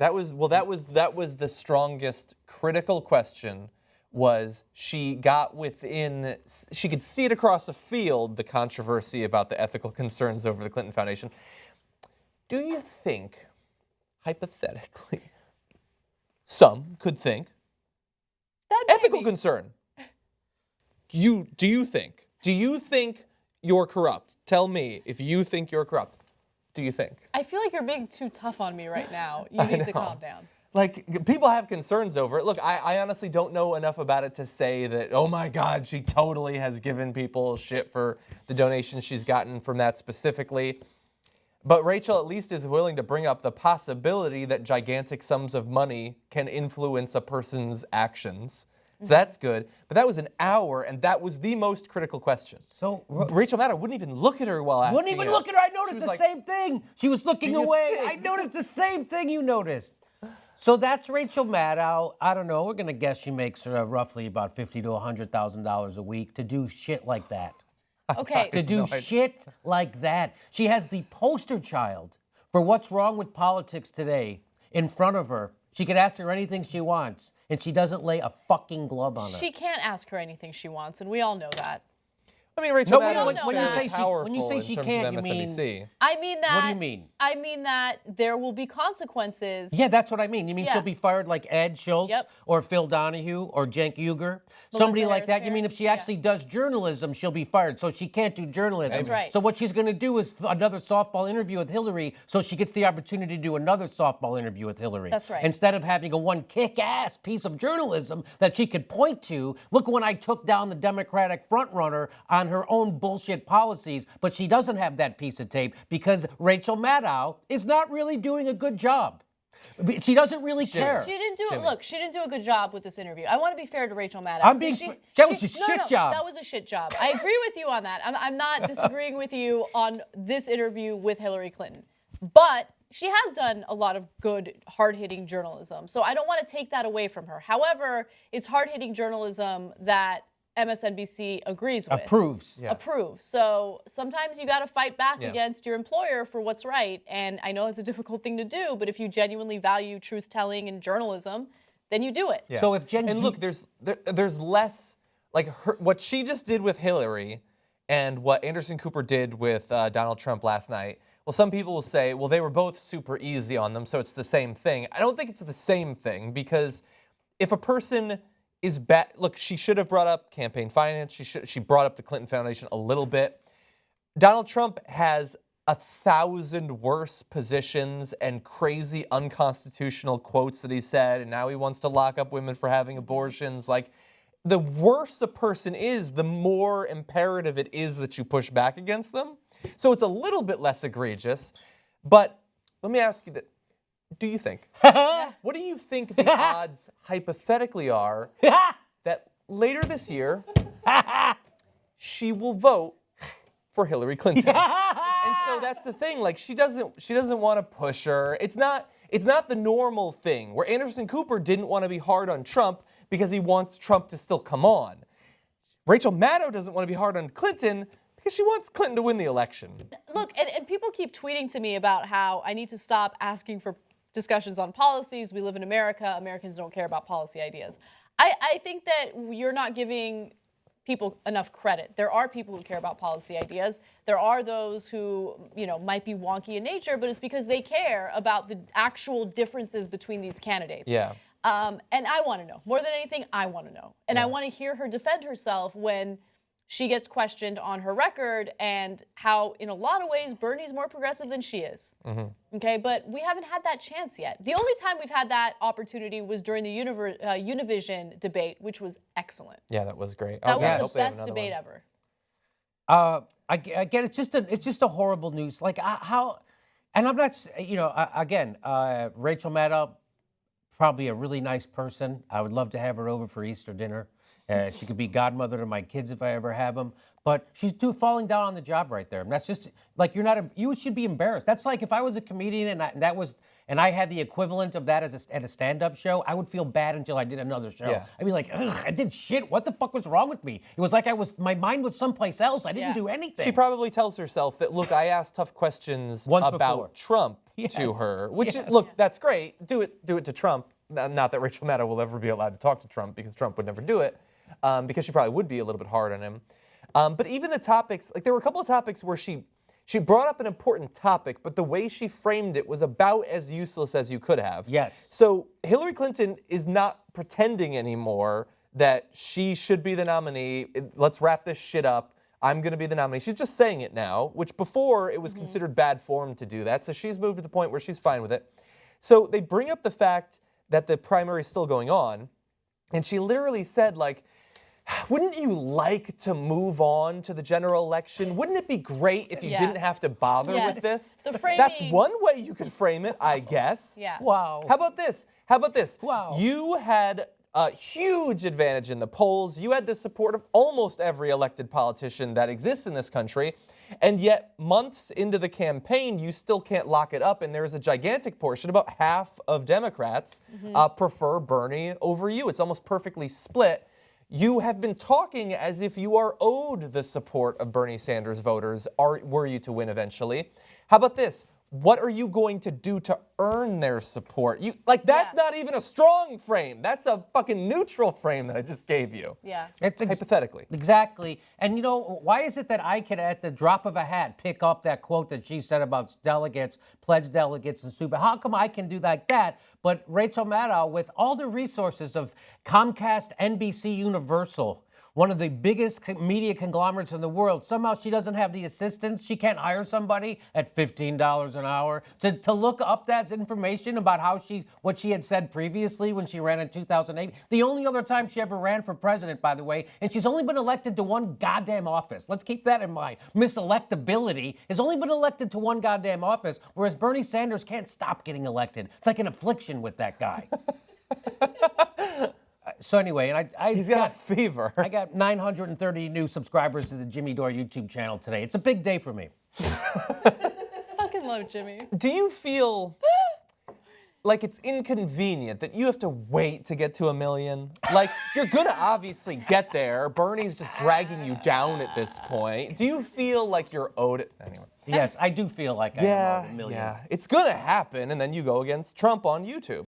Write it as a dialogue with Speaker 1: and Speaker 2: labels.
Speaker 1: That was the strongest critical question. Was she got within? She could see it across the field. The controversy about the ethical concerns over the Clinton Foundation. Do you think, hypothetically, some could think ethical concern? Do you think? Do you think you're corrupt? Tell me if you think you're corrupt. Do you think?
Speaker 2: I feel like you're being too tough on me right now. You need to calm down.
Speaker 1: Like, people have concerns over it. Look, I honestly don't know enough about it to say that, oh my God, she totally has given people shit for the donations she's gotten from that specifically. But Rachel at least is willing to bring up the possibility that gigantic sums of money can influence a person's actions. So that's good. But that was an hour, and that was the most critical question. So Rachel Maddow wouldn't even look at her while asking.
Speaker 3: Wouldn't even look at her. I noticed the same thing. She was looking away. I noticed the same thing you noticed. So that's Rachel Maddow. I don't know. We're gonna guess she makes roughly about $50,000 to $100,000 a week to do shit like that.
Speaker 2: Okay.
Speaker 3: To do shit like that. She has the poster child for what's wrong with politics today in front of her. She can ask her anything she wants, and she doesn't lay a fucking glove on her.
Speaker 2: She can't ask her anything she wants, and we all know that.
Speaker 1: I mean, Rachel Maddow is
Speaker 3: when you say
Speaker 1: in
Speaker 3: she
Speaker 1: terms
Speaker 3: can't,
Speaker 1: of
Speaker 3: you
Speaker 1: MSNBC.
Speaker 3: mean?
Speaker 2: I mean that.
Speaker 3: What do you mean?
Speaker 2: I mean that there will be consequences.
Speaker 3: Yeah, that's what I mean. You mean she'll be fired like Ed Schultz or Phil Donahue or Cenk Uygur? Somebody like that? You mean if she actually does journalism, she'll be fired. So she can't do journalism.
Speaker 2: That's right.
Speaker 3: So what she's going to do is another softball interview with Hillary so she gets the opportunity to do another softball interview with Hillary.
Speaker 2: That's right.
Speaker 3: Instead of having a one kick-ass piece of journalism that she could point to, look when I took down the Democratic frontrunner on her own bullshit policies, but she doesn't have that piece of tape because Rachel Maddow is not really doing a good job. She doesn't really care.
Speaker 2: She didn't do it. Look, she didn't do a good job with this interview. I want to be fair to Rachel Maddow.
Speaker 3: That was a shit job.
Speaker 2: That was a shit job. I agree with you on that. I'm not disagreeing with you on this interview with Hillary Clinton. But she has done a lot of good, hard-hitting journalism. So I don't want to take that away from her. However, it's hard-hitting journalism that MSNBC agrees with.
Speaker 3: Approves.
Speaker 1: Yeah.
Speaker 2: Approves. So sometimes you got to fight back against your employer for what's right. And I know it's a difficult thing to do, but if you genuinely value truth-telling and journalism, then you do it.
Speaker 1: Yeah.
Speaker 3: So if
Speaker 1: look, there's less, like what she just did with Hillary and what Anderson Cooper did with Donald Trump last night. Well, some people will say, well, they were both super easy on them, so it's the same thing. I don't think it's the same thing because if a person is bad, look, she should have brought up campaign finance. She brought up the Clinton Foundation a little bit. Donald Trump has 1,000 worse positions and crazy unconstitutional quotes that he said, and now he wants to lock up women for having abortions. Like, the worse a person is, the more imperative it is that you push back against them. So it's a little bit less egregious. But let me ask you that. Do you think? What do you think the odds hypothetically are that later this year she will vote for Hillary Clinton? And so that's the thing. Like she doesn't want to push her. It's not the normal thing where Anderson Cooper didn't want to be hard on Trump because he wants Trump to still come on. Rachel Maddow doesn't want to be hard on Clinton because she wants Clinton to win the election.
Speaker 2: Look, and people keep tweeting to me about how I need to stop asking for discussions on policies. We live in America. Americans don't care about policy ideas. I think that you're not giving people enough credit. There are people who care about policy ideas. There are those who, might be wonky in nature, but it's because they care about the actual differences between these candidates.
Speaker 1: Yeah.
Speaker 2: And I want to know. More than anything, I want to know. And I want to hear her defend herself when she gets questioned on her record and how, in a lot of ways, Bernie's more progressive than she is. Mm-hmm. Okay, but we haven't had that chance yet. The only time we've had that opportunity was during the Univision debate, which was excellent.
Speaker 1: Yeah, that was great.
Speaker 2: That was the best debate ever.
Speaker 3: Again, it's just a horrible news. Like how, and I'm not, again, Rachel Maddow, probably a really nice person. I would love to have her over for Easter dinner She could be godmother to my kids if I ever have them. But she's falling down on the job right there. And that's just like you should be embarrassed. That's like if I was a comedian and I had the equivalent of that at a stand-up show, I would feel bad until I did another show.
Speaker 1: Yeah.
Speaker 3: I'd be like, ugh, I did shit. What the fuck was wrong with me? It was like my mind was someplace else. I didn't do anything.
Speaker 1: She probably tells herself that, look, I asked tough questions
Speaker 3: Once
Speaker 1: about
Speaker 3: before.
Speaker 1: Trump
Speaker 3: Yes.
Speaker 1: to her, which
Speaker 3: Yes.
Speaker 1: look, that's great. Do it to Trump. Not that Rachel Maddow will ever be allowed to talk to Trump because Trump would never do it, because she probably would be a little bit hard on him. But even the topics, like there were a couple of topics where she brought up an important topic, but the way she framed it was about as useless as you could have.
Speaker 3: Yes.
Speaker 1: So Hillary Clinton is not pretending anymore that she should be the nominee. Let's wrap this shit up. I'm going to be the nominee. She's just saying it now, which before it was considered bad form to do that. So she's moved to the point where she's fine with it. So they bring up the fact that the primary is still going on, and she literally said, like, wouldn't you like to move on to the general election? Wouldn't it be great if you didn't have to bother
Speaker 2: Yes.
Speaker 1: with this?
Speaker 2: The framing-
Speaker 1: That's one way you could frame it, I guess.
Speaker 2: Yeah.
Speaker 3: Wow.
Speaker 1: How about this?
Speaker 3: Wow.
Speaker 1: You had a huge advantage in the polls. You had the support of almost every elected politician that exists in this country. And yet, months into the campaign, you still can't lock it up. And there's a gigantic portion, about half of Democrats prefer Bernie over you. It's almost perfectly split. You have been talking as if you are owed the support of Bernie Sanders voters, were you to win eventually. How about this? What are you going to do to earn their support? That's not even a strong frame. That's a fucking neutral frame that I just gave you.
Speaker 2: Yeah.
Speaker 1: Hypothetically.
Speaker 3: Exactly. And you know, why is it that I could, at the drop of a hat, pick up that quote that she said about delegates, pledged delegates, and super? How come I can do like that? But Rachel Maddow, with all the resources of Comcast, NBC Universal, one of the biggest media conglomerates in the world, somehow she doesn't have the assistance. She can't hire somebody at $15 an hour to look up that information about what she had said previously when she ran in 2008. The only other time she ever ran for president, by the way, and she's only been elected to one goddamn office. Let's keep that in mind. Miss Electability has only been elected to one goddamn office, whereas Bernie Sanders can't stop getting elected. It's like an affliction with that guy. So anyway, and
Speaker 1: He's got a fever.
Speaker 3: I got 930 new subscribers to the Jimmy Dore YouTube channel today. It's a big day for me.
Speaker 2: Fucking love Jimmy.
Speaker 1: Do you feel like it's inconvenient that you have to wait to get to 1 million? Like, you're gonna obviously get there. Bernie's just dragging you down at this point. Do you feel like you're owed it? Anyway.
Speaker 3: Yes, I do feel like I am owed $1 million.
Speaker 1: Yeah. It's gonna happen, and then you go against Trump on YouTube.